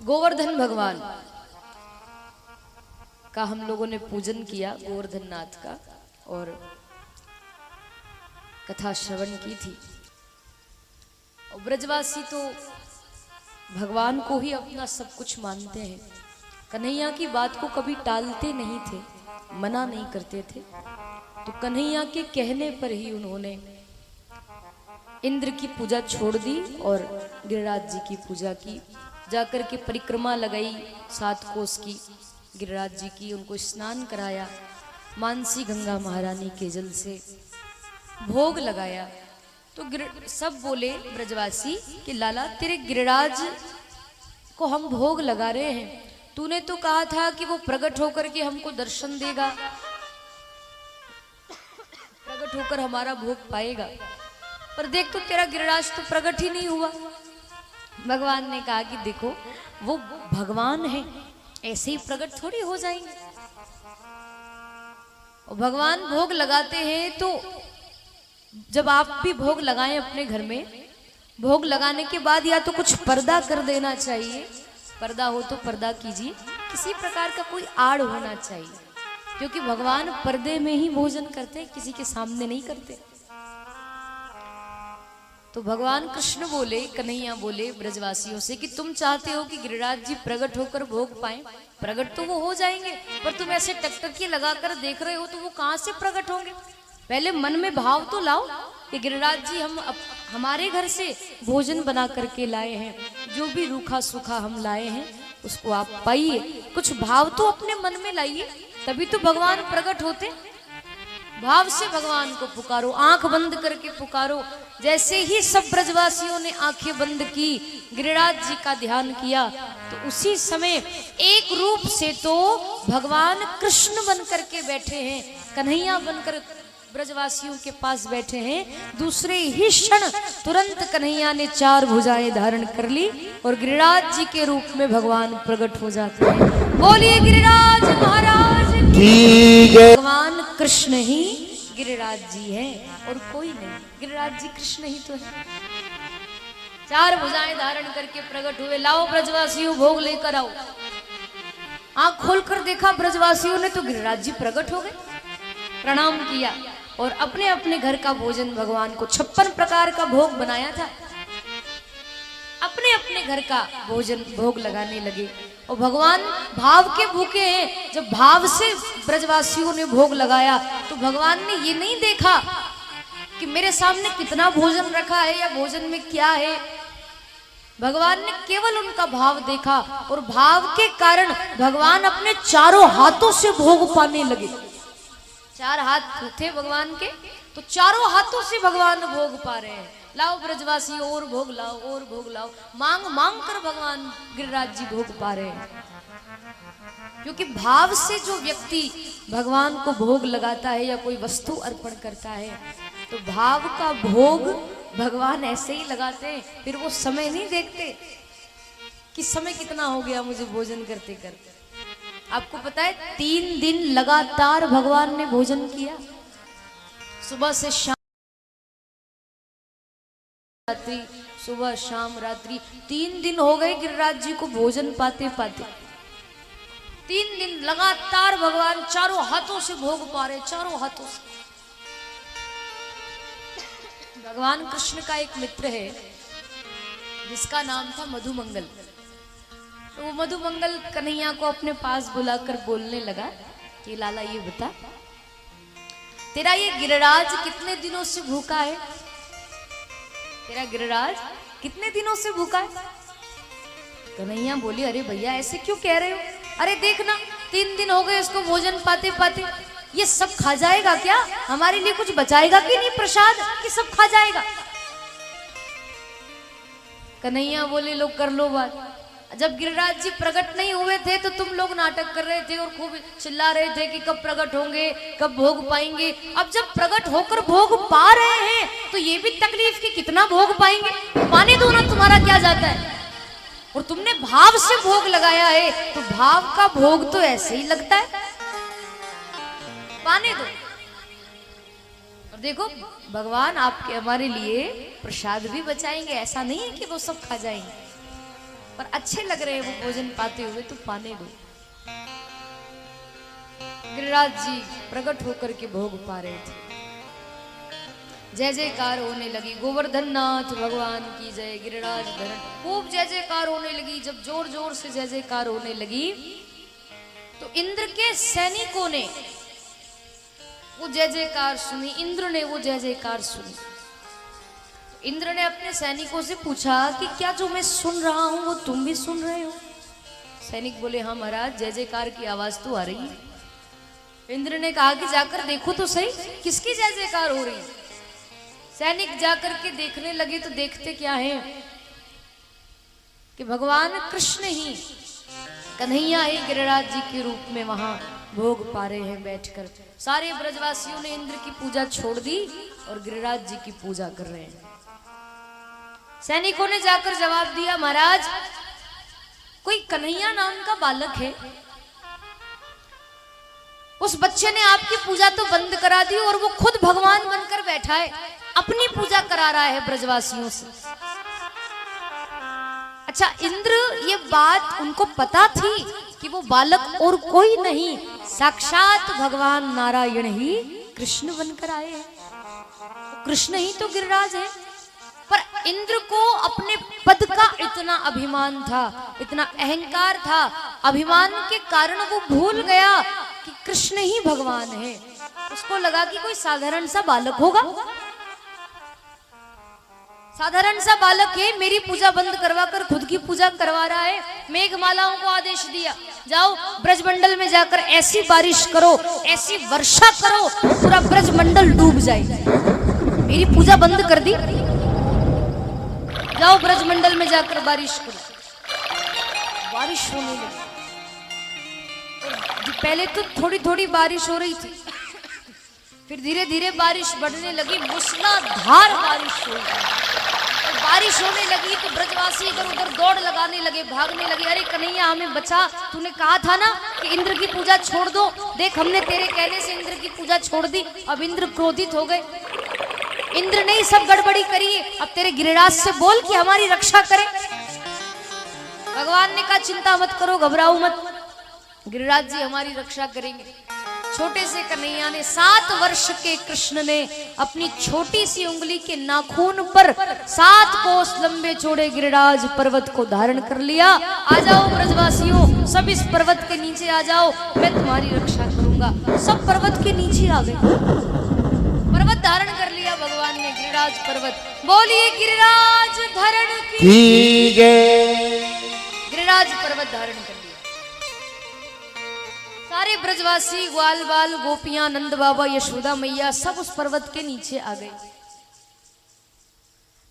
गोवर्धन भगवान का हम लोगों ने पूजन किया, गोवर्धन नाथ का, और कथा श्रवण की थी। और ब्रजवासी तो भगवान को ही अपना सब कुछ मानते हैं, कन्हैया की बात को कभी टालते नहीं थे, मना नहीं करते थे। तो कन्हैया के कहने पर ही उन्होंने इंद्र की पूजा छोड़ दी और गिरिराज जी की पूजा की। जाकर के परिक्रमा लगाई 7 कोस की गिरिराज जी की, उनको स्नान कराया, मानसी गंगा महारानी के जल से भोग लगाया। तो सब बोले ब्रजवासी कि लाला तेरे गिरिराज को हम भोग लगा रहे हैं, तूने तो कहा था कि वो प्रकट होकर के हमको दर्शन देगा, प्रकट होकर हमारा भोग पाएगा, पर देख तो तेरा गिरिराज तो प्रकट ही नहीं हुआ। भगवान ने कहा कि देखो वो भगवान है, ऐसे ही प्रकट थोड़ी हो जाएंगे। और भगवान भोग लगाते हैं तो जब आप भी भोग लगाएं अपने घर में, भोग लगाने के बाद या तो कुछ पर्दा कर देना चाहिए, पर्दा हो तो पर्दा कीजिए, किसी प्रकार का कोई आड़ होना चाहिए, क्योंकि भगवान पर्दे में ही भोजन करते हैं, किसी के सामने नहीं करते। तो भगवान कृष्ण बोले, कन्हैया बोले ब्रजवासियों से कि तुम चाहते हो कि गिरिराज जी प्रकट होकर भोग पाएं, प्रकट तो वो हो जाएंगे, पर तुम ऐसे टकटकी लगाकर देख रहे हो तो वो कहां से प्रकट होंगे। पहले मन में भाव तो लाओ कि गिरिराज जी हम हमारे घर से भोजन बना करके लाए हैं, जो भी रूखा सूखा हम लाए हैं उसको आप पाइए। कुछ भाव तो अपने मन में लाइए, तभी तो भगवान प्रकट होते। भाव से भगवान को पुकारो, आंख बंद करके पुकारो। जैसे ही सब ब्रजवासियों ने आंखें बंद की, गिरिराज जी का ध्यान किया, तो उसी समय एक रूप से तो भगवान कृष्ण बन करके बैठे हैं, कन्हैया बनकर ब्रजवासियों के पास बैठे हैं। दूसरे ही क्षण तुरंत कन्हैया ने 4 भुजाएं धारण कर ली और गिरिराज जी के रूप में भगवान प्रकट हो जाते हैं। बोलिए गिरिराज महाराज की। भगवान कृष्ण ही गिरिराज जी हैं और कोई नहीं, गिरिराज जी कृष्ण ही तो है। 4 भुजाएं धारण करके प्रकट हुए। लाओ ब्रजवासियों भोग लेकर आओ। आंख खोलकर देखा ब्रजवासियों ने तो गिरिराज जी प्रकट हो गए। प्रणाम किया और अपने अपने घर का भोजन भगवान को 56 प्रकार का भोग बनाया था, अपने अपने घर का भोजन भोग लगाने लगे। और भगवान भाव के भूखे हैं। जब भाव से ब्रजवासियों ने भोग लगाया तो भगवान ने ये नहीं देखा कि मेरे सामने कितना भोजन रखा है या भोजन में क्या है। भगवान ने केवल उनका भाव देखा और भाव के कारण भगवान अपने चारों हाथों से भोग पाने लगे। 4 हाथ थे भगवान के, तो चारों हाथों से भगवान भोग पा रहे हैं। लाओ ब्रजवासी और भोग लाओ, और भोग लाओ, मांग मांग कर भगवान गिरिराज जी भोग पा रहे हैं। क्योंकि भाव से जो व्यक्ति भगवान को भोग लगाता है या कोई वस्तु अर्पण करता है, तो भाव का भोग भगवान ऐसे ही लगाते हैं। फिर वो समय नहीं देखते कि समय कितना हो गया मुझे भोजन करते करते। आपको पता है 3 दिन लगातार भगवान ने भोजन किया, सुबह से शाम, रात्रि, सुबह शाम रात्रि। 3 दिन हो गए गिरिराज जी को भोजन पाते पाते। 3 दिन लगातार भगवान चारों हाथों से भोग पा रहे, चारों हाथों से। भगवान कृष्ण का एक मित्र है जिसका नाम था मधुमंगल। तो वो मधुमंगल कन्हैया को अपने पास बुलाकर बोलने लगा कि लाला ये बता, तेरा ये गिरिराज कितने दिनों से भूखा है? तेरा गिरिराज कितने दिनों से भूखा है? कन्हैया बोली, अरे भैया ऐसे क्यों कह रहे हो? अरे देखना 3 दिन हो गए इसको भोजन पाते पाते, ये सब खा जाएगा क्या? हमारे लिए कुछ बचाएगा कि नहीं प्रसाद, कि सब खा जाएगा? कन्हैया बोले, लो कर लो बात। जब गिरिराज जी प्रकट नहीं हुए थे तो तुम लोग नाटक कर रहे थे और खूब चिल्ला रहे थे कि कब प्रकट होंगे, कब भोग पाएंगे। अब जब प्रकट होकर भोग पा रहे हैं तो ये भी तकलीफ कि कितना भोग पाएंगे, पाने दो ना, तुम्हारा क्या जाता है। और तुमने भाव से भोग लगाया है तो भाव का भोग तो ऐसे ही लगता है, पाने दो। और देखो भगवान आपके हमारे लिए प्रसाद भी बचाएंगे, ऐसा नहीं है कि वो सब खा जाएंगे। पर अच्छे लग रहे हैं वो भोजन पाते हुए, तो पाने दो। गिरिराज जी प्रकट होकर के भोग पा रहे थे। जय जयकार होने लगी, गोवर्धन नाथ भगवान की जय, गिरिराज धरण, खूब जय जयकार होने लगी। जब जोर जोर से जय जयकार होने लगी तो इंद्र के सैनिकों ने वो जय जयकार सुनी, इंद्र ने वो जय जयकार सुनी। इंद्र ने अपने सैनिकों से पूछा कि क्या जो मैं सुन रहा हूं वो तुम भी सुन रहे हो? सैनिक बोले हाँ महाराज, जय जयकार की आवाज तो आ रही है। इंद्र ने कहा कि जाकर देखो तो सही किसकी जय जयकार हो रही है। सैनिक जाकर के देखने लगे तो देखते क्या है कि भगवान कृष्ण ही, कन्हैया ही गिरिराज जी के रूप में वहां भोग पा रहे हैं बैठकर। सारे ब्रजवासियों ने इंद्र की पूजा छोड़ दी और गिरिराज जी की पूजा कर रहे हैं। सैनिकों ने जाकर जवाब दिया, महाराज कोई कन्हैया नाम का बालक है, उस बच्चे ने आपकी पूजा तो बंद करा दी और वो खुद भगवान बनकर बैठा है, अपनी पूजा करा रहा है ब्रजवासियों से। अच्छा, इंद्र ये बात उनको पता थी कि वो बालक और कोई नहीं, साक्षात भगवान नारायण ही कृष्ण बनकर आए हैं। कृष्ण ही तो गिरिराज है। पर इंद्र को अपने पद का इतना अभिमान था, इतना अहंकार था, अभिमान के कारण वो भूल गया कि कृष्ण ही भगवान है। उसको लगा कि कोई साधारण सा बालक होगा, साधारण सा बालक है, मेरी पूजा बंद करवा कर खुद की पूजा करवा रहा है। मेघमालाओं को आदेश दिया, जाओ ब्रजमंडल में जाकर ऐसी बारिश करो, ऐसी वर्षा करो, पूरा ब्रजमंडल डूब जाए। मेरी पूजा बंद कर दी, जाओ ब्रजमंडल में जाकर बारिश करो। बारिश होने लगी। पहले तो थोड़ी थोड़ी बारिश हो रही थी, फिर धीरे धीरे बारिश बढ़ने लगी, मूसलाधार बारिश हुई। बारिश होने लगी तो ब्रजवासी इधर उधर दौड़ लगाने लगे, भागने लगे। अरे कन्हैया हमें बचा, तूने कहा था ना कि इंद्र की पूजा छोड़ दो, देख हमने तेरे कहने से इंद्र की पूजा छोड़ दी। अब इंद्र क्रोधित हो गए, इंद्र ने ही सब गड़बड़ी करी है, अब तेरे गिरिराज से बोल कि हमारी रक्षा करे। भगवान ने कहा चिंता मत करो, घबराओ मत, गिरिराज जी हमारी रक्षा करेंगे। छोटे से कन्हैया ने, 7 वर्ष के कृष्ण ने अपनी छोटी सी उंगली के नाखून पर 7 कोस लंबे चौड़े गिरिराज पर्वत को धारण कर लिया। आ जाओ ब्रजवासियों, सब इस पर्वत के नीचे आ जाओ, मैं तुम्हारी रक्षा करूंगा। सब पर्वत के नीचे आ गए, पर्वत धारण कर लिया भगवान ने, गिरिराज पर्वत। बोलिए गिरिराज धरण की जय। गिरिराज पर्वत धारण कर लिया। सारे ब्रजवासी, ग्वाल बाल, गोपियां, नंद बाबा, यशोदा मैया सब उस पर्वत के नीचे आ गए।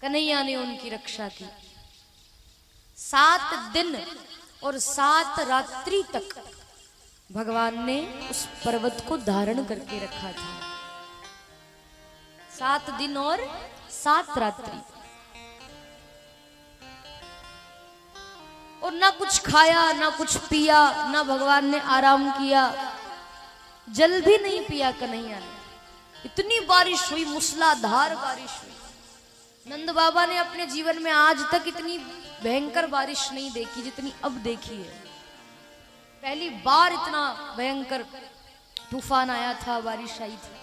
कन्हैया ने उनकी रक्षा की। 7 दिन और 7 रात्रि तक भगवान ने उस पर्वत को धारण करके रखा था। 7 दिन और 7 रात्रि, और ना कुछ खाया ना कुछ पिया, ना भगवान ने आराम किया, जल भी नहीं पिया कन्हैया ने। इतनी बारिश हुई, मूसलाधार बारिश हुई। नंद बाबा ने अपने जीवन में आज तक इतनी भयंकर बारिश नहीं देखी जितनी अब देखी है। पहली बार इतना भयंकर तूफान आया था, बारिश आई थी।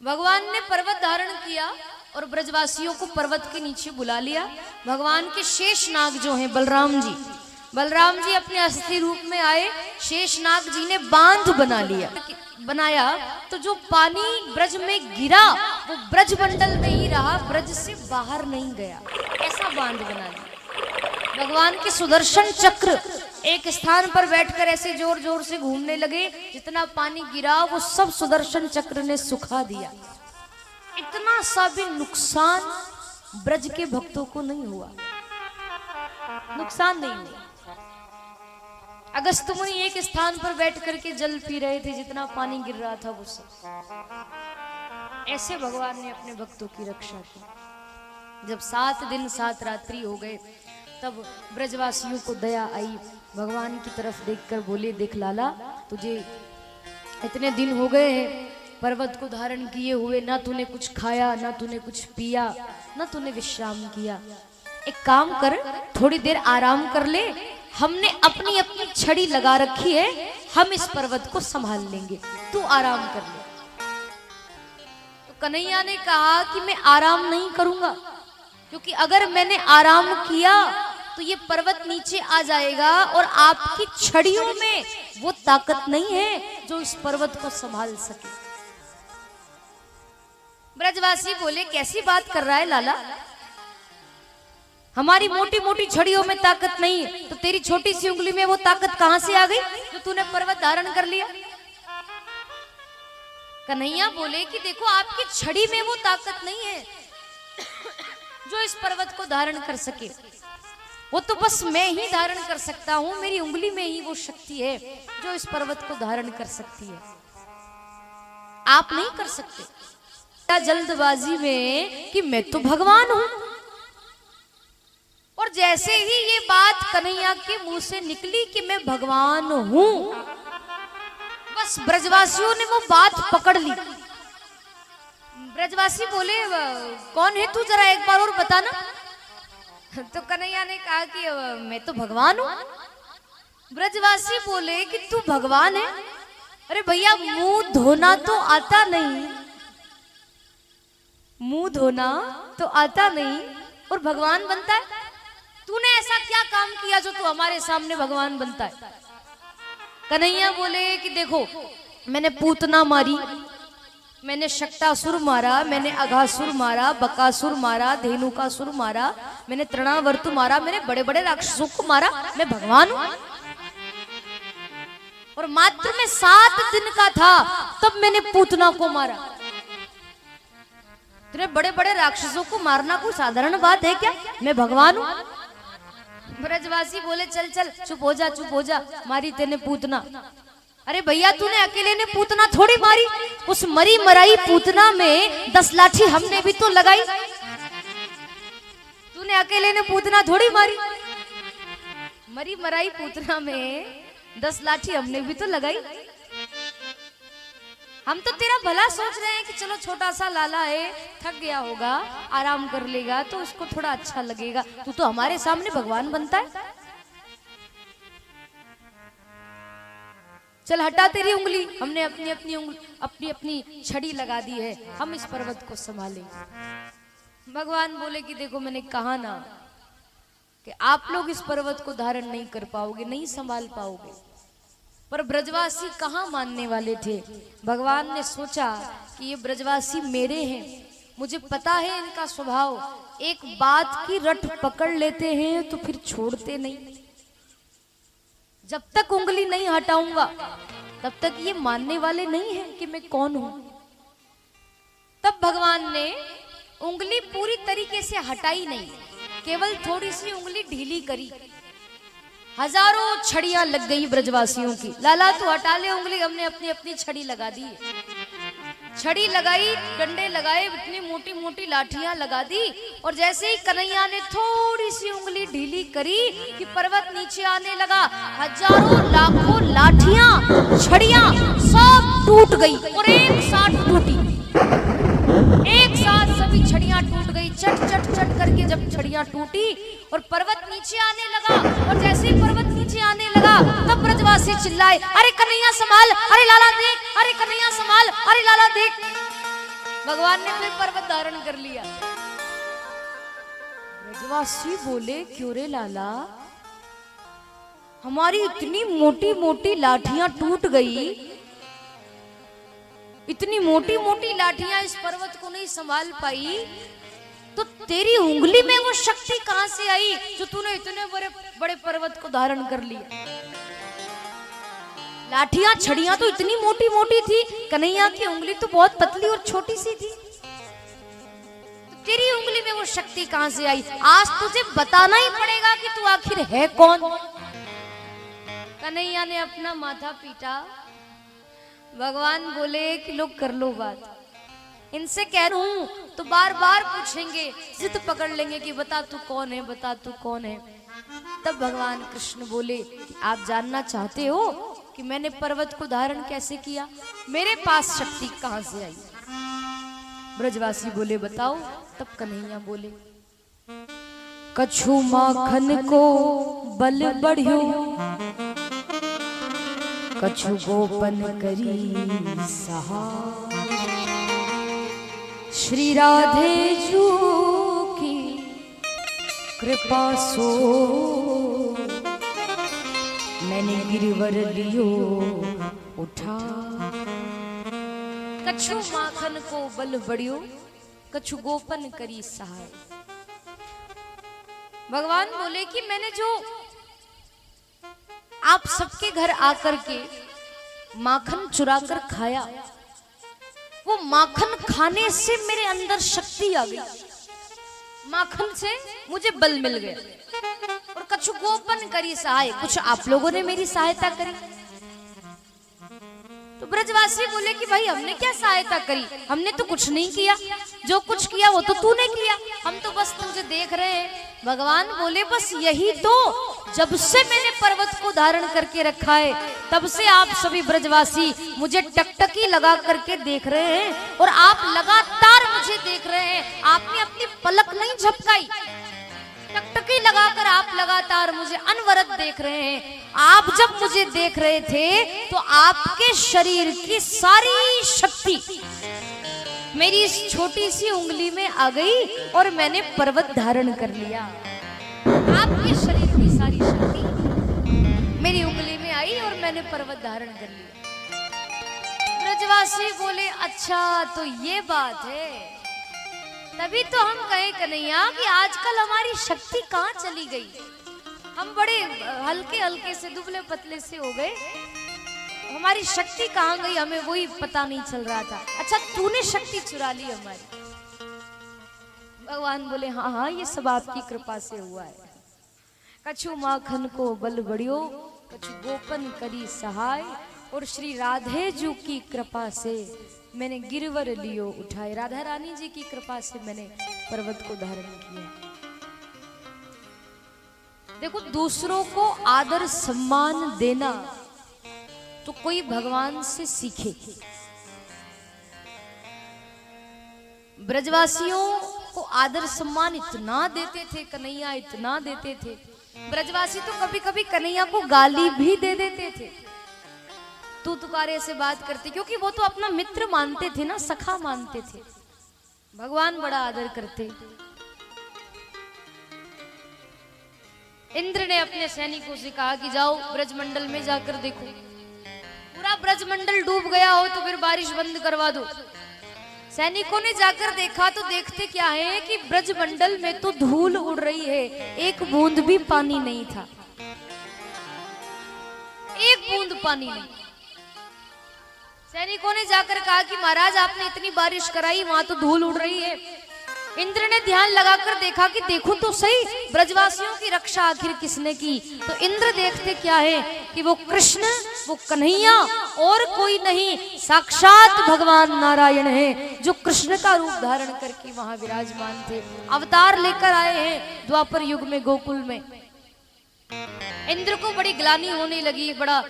भगवान ने पर्वत धारण किया और ब्रजवासियों को पर्वत के नीचे बुला लिया। भगवान के शेषनाग जो हैं बलराम जी, बलराम जी अपने असली रूप में आए। शेषनाग जी ने बांध बनाया तो जो पानी ब्रज में गिरा वो ब्रज मंडल में ही रहा, ब्रज से बाहर नहीं गया। ऐसा बांध बना लिया। भगवान के सुदर्शन चक्र एक स्थान पर बैठकर ऐसे जोर जोर से घूमने लगे, जितना पानी गिरा वो सब सुदर्शन चक्र ने सुखा दिया। इतना सा भी नुकसान ब्रज के भक्तों को नहीं हुआ, नुकसान नहीं हुआ। अगस्त मुनि एक स्थान पर बैठ करके जल पी रहे थे, जितना पानी गिर रहा था वो सब। ऐसे भगवान ने अपने भक्तों की रक्षा की। जब 7 दिन 7 रात्रि हो गए तब ब्रजवासियों को दया आई। भगवान की तरफ देखकर बोले, देख लाला, तुझे इतने दिन हो गए हैं पर्वत को धारण किए हुए, ना तूने कुछ खाया, ना तूने कुछ पिया, ना तूने विश्राम किया। एक काम कर, थोड़ी देर आराम कर ले, हमने अपनी अपनी छड़ी लगा रखी है, हम इस पर्वत को संभाल लेंगे, तू आराम कर ले। तो कन्हैया ने कहा कि मैं आराम नहीं करूंगा, क्योंकि अगर मैंने आराम किया तो ये पर्वत नीचे आ जाएगा और आपकी छड़ियों में वो ताकत नहीं है जो इस पर्वत को संभाल सके। ब्रजवासी बोले कैसी बात कर रहा है लाला, हमारी मोटी मोटी छड़ियों में ताकत नहीं है, तो तेरी छोटी सी उंगली में वो ताकत कहां से आ गई जो तूने पर्वत धारण कर लिया। कन्हैया बोले कि देखो आपकी छड़ी में वो ताकत नहीं है जो इस पर्वत को धारण कर सके, वो तो बस मैं ही धारण कर सकता हूं, मेरी उंगली में ही वो शक्ति है जो इस पर्वत को धारण कर सकती है, आप नहीं कर सकते। जल्दबाजी में कि मैं तो भगवान हूं। और जैसे ही ये बात कन्हैया के मुंह से निकली कि मैं भगवान हूं, बस ब्रजवासियों ने वो बात पकड़ ली। ब्रजवासी बोले कौन है तू, जरा एक बार और बताना। तो कन्हैया ने कहा कि मैं तो भगवान हूं। ब्रजवासी बोले कि तू भगवान है, अरे भैया मुंह धोना तो आता नहीं, मुंह धोना तो आता नहीं और भगवान बनता है। तूने ऐसा क्या काम किया जो तू हमारे सामने भगवान बनता है। कन्हैया बोले कि देखो मैंने पूतना मारी, मैंने शक्तासुर मारा, मैंने अघासुर मारा, बकासुर मारा, धेनुकासुर मारा, मैंने तृणावर्तु मारा, मैंने बड़े बड़े राक्षसों को मारा, मैं भगवान हूं। और मात्र में 7 दिन का था तब मैंने पूतना को मारा। तेरे बड़े बड़े राक्षसों को मारना कोई साधारण बात है क्या, मैं भगवान हूं। ब्रजवासी बोले चल चल चुप हो जा, चुप हो जा, मारी तेने पूतना। अरे भैया तूने अकेले ने पूतना थोड़ी मारी, उस मरी मराई पूतना में 10 लाठी हमने भी तो लगाई। तूने अकेले ने पूतना थोड़ी मारी, मरी मराई पूतना में 10 लाठी हमने भी तो लगाई। हम तो तेरा भला सोच रहे हैं कि चलो छोटा सा लाला है, थक गया होगा, आराम कर लेगा तो उसको थोड़ा अच्छा लगेगा, तू तो हमारे सामने भगवान बनता है। चल हटा तेरी उंगली, हमने अपनी अपनी उंगली अपनी अपनी छड़ी लगा दी है, हम इस पर्वत को संभालेंगे। भगवान बोले कि देखो मैंने कहा ना कि आप लोग इस पर्वत को धारण नहीं कर पाओगे, नहीं संभाल पाओगे। पर ब्रजवासी कहाँ मानने वाले थे। भगवान ने सोचा कि ये ब्रजवासी मेरे हैं, मुझे पता है इनका स्वभाव, एक बात की रट पकड़ लेते हैं तो फिर छोड़ते नहीं। जब तक उंगली नहीं हटाऊंगा तब तक ये मानने वाले नहीं हैं कि मैं कौन हूं। तब भगवान ने उंगली पूरी तरीके से हटाई नहीं, केवल थोड़ी सी उंगली ढीली करी। हजारों छड़ियां लग गई ब्रजवासियों की। लाला तू हटा ले उंगली, हमने अपनी अपनी छड़ी लगा दी। छड़ी लगाई, डंडे लगाए, इतनी मोटी मोटी लाठियां लगा दी। और जैसे ही कन्हैया ने थोड़ी सी उंगली ढीली करी कि पर्वत नीचे आने लगा। हजारों लाखों लाठियां, छड़ियां सब टूट गई और एक साथ टूटी। एक साथ सभी छड़ियां टूट गई, चट चट चट करके जब छड़ियां टूटी और पर्वत नीचे आने लगा। और जैसे ही पर्वत नीचे आने लगा तब ब्रजवासी चिल्लाए, अरे कन्हैया संभाल, अरे लाला देख, अरे कन्हैया संभाल, अरे लाला देख। भगवान ने फिर पर्वत धारण कर लिया। ब्रजवासी बोले क्यों रे लाला, हमारी इतनी मोटी मोटी लाठियां टूट गई, इतनी मोटी मोटी लाठियां इस पर्वत को नहीं संभाल पाई, तो तेरी उंगली में वो शक्ति कहां से आई जो तूने इतने बड़े बड़े पर्वत को धारण कर लिया। लाठियां छड़ियां तो इतनी मोटी मोटी थी, कन्हैया की उंगली तो बहुत पतली और छोटी सी थी, तो तेरी उंगली में वो शक्ति कहां से आई। आज तुझे बताना ही पड़ेगा कि तू आखिर है कौन। कन्हैया ने अपना माथा पीटा। भगवान बोले कि लोग कर लो बात, इनसे कह रहा हूं तो बार बार पूछेंगे, जिद पकड़ लेंगे कि बता तू कौन है, बता तू कौन है। तब भगवान कृष्ण बोले कि आप जानना चाहते हो कि मैंने पर्वत को धारण कैसे किया, मेरे पास शक्ति कहां से आई। ब्रजवासी बोले बताओ। तब कन्हैया बोले कछु माखन को बल बढ़ियो, कछु गोपन करी सहाय। श्री राधे जू की कृपा सो, मैंने गिरवर लियो उठा। कछु माखन को बल बढ़ियो, कछु गोपन करी सहाय। भगवान बोले कि मैंने जो आप सबके घर आकर के माखन चुरा कर खाया, वो माखन खाने से मेरे अंदर शक्ति आ गई, माखन से मुझे बल मिल गया। और कछु गोपन करी सहाय, कुछ आप लोगों ने मेरी सहायता करी। तो ब्रजवासी बोले कि भाई हमने क्या सहायता करी, हमने तो कुछ नहीं किया, जो कुछ किया वो तो तूने किया, हम तो बस तुझे देख रहे हैं। भगवान बोले बस यही तो, जब से मैंने पर्वत को धारण करके रखा है तब से आप सभी ब्रजवासी मुझे टकटकी लगा करके देख रहे हैं, और आप लगातार मुझे देख रहे हैं। आपने अपनी पलक नहीं झपकाई, टकटकी लगाकर आप लगातार मुझे अनवरत देख रहे हैं। आप जब मुझे देख रहे थे तो आपके शरीर की सारी शक्ति मेरी इस छोटी सी उंगली में आ गई और मैंने पर्वत धारण कर लिया। आपके शरीर की सारी शक्ति मेरी उंगली में आई और मैंने पर्वत धारण कर लिया। ब्रजवासी बोले अच्छा तो ये बात है, तभी तो हम कहे कन्हैया कि आजकल हमारी शक्ति कहाँ चली गई, हम बड़े हल्के हल्के से दुबले पतले से हो गए, हमारी शक्ति कहाँ गई हमें वही पता नहीं चल रहा था। अच्छा तूने शक्ति चुरा ली हमारी। भगवान बोले हाँ हाँ ये सब आपकी कृपा से हुआ है। कछु माखन को बल बढ़ियो, कछु गोपन करी सहाय, और श्री राधे जू की कृपा से मैंने गिरवर लियो उठाए। राधा रानी जी की कृपा से मैंने पर्वत को धारण किया। देखो दूसरों को आदर सम्मान देना तो कोई भगवान से सीखे। ब्रजवासियों को आदर सम्मान इतना देते थे कन्हैया, इतना देते थे। ब्रजवासी तो कभी कभी कन्हैया को गाली भी दे देते थे, तू तुकारे से बात करते, क्योंकि वो तो अपना मित्र मानते थे ना, सखा मानते थे। भगवान बड़ा आदर करते। इंद्र ने अपने सैनिकों से कहा कि जाओ ब्रजमंडल में जाकर देखो, पूरा ब्रजमंडल डूब गया हो तो फिर बारिश बंद करवा दो। सैनिकों ने जाकर देखा तो देखते क्या है कि ब्रजमंडल में तो धूल उड़ रही है, एक बूंद भी पानी नहीं था, एक बूंद पानी नहीं। सैनिकों ने जाकर कहा कि महाराज आपने इतनी बारिश कराई, वहां तो धूल उड़ रही है। इंद्र ने ध्यान लगाकर देखा कि देखो तो सही ब्रजवासियों की रक्षा आखिर किसने की। तो इंद्र देखते क्या है कि वो कृष्ण, वो कन्हैया और कोई नहीं, साक्षात भगवान नारायण है, जो कृष्ण का रूप धारण करके वहां विराजमान थे, अवतार लेकर आए हैं द्वापर युग में गोकुल में। इंद्र को बड़ी ग्लानि होने लगी, बड़ा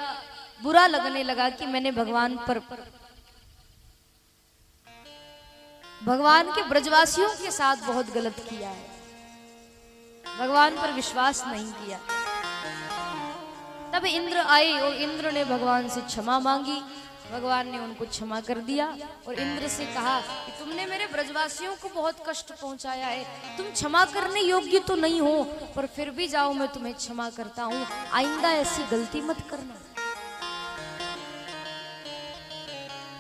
बुरा लगने लगा कि मैंने भगवान के ब्रजवासियों के साथ बहुत गलत किया है, भगवान पर विश्वास नहीं किया। तब इंद्र आए और इंद्र ने भगवान से क्षमा मांगी, भगवान ने उनको क्षमा कर दिया और इंद्र से कहा कि तुमने मेरे ब्रजवासियों को बहुत कष्ट पहुंचाया है, तुम क्षमा करने योग्य तो नहीं हो, पर फिर भी जाओ मैं तुम्हें क्षमा करता हूं, आइंदा ऐसी गलती मत करना।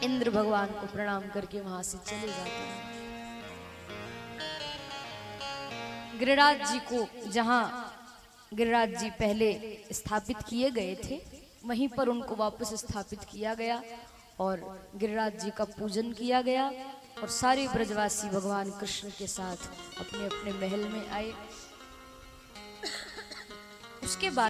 इंद्र भगवान को प्रणाम करके वहां से चले जाते हैं। गिरिराज जी को, जहां गिरिराज जी पहले स्थापित किए गए थे, वहीं पर उनको वापस स्थापित किया गया और गिरिराज जी का पूजन किया गया और सारे ब्रजवासी भगवान कृष्ण के साथ अपने अपने महल में आए। उसके बाद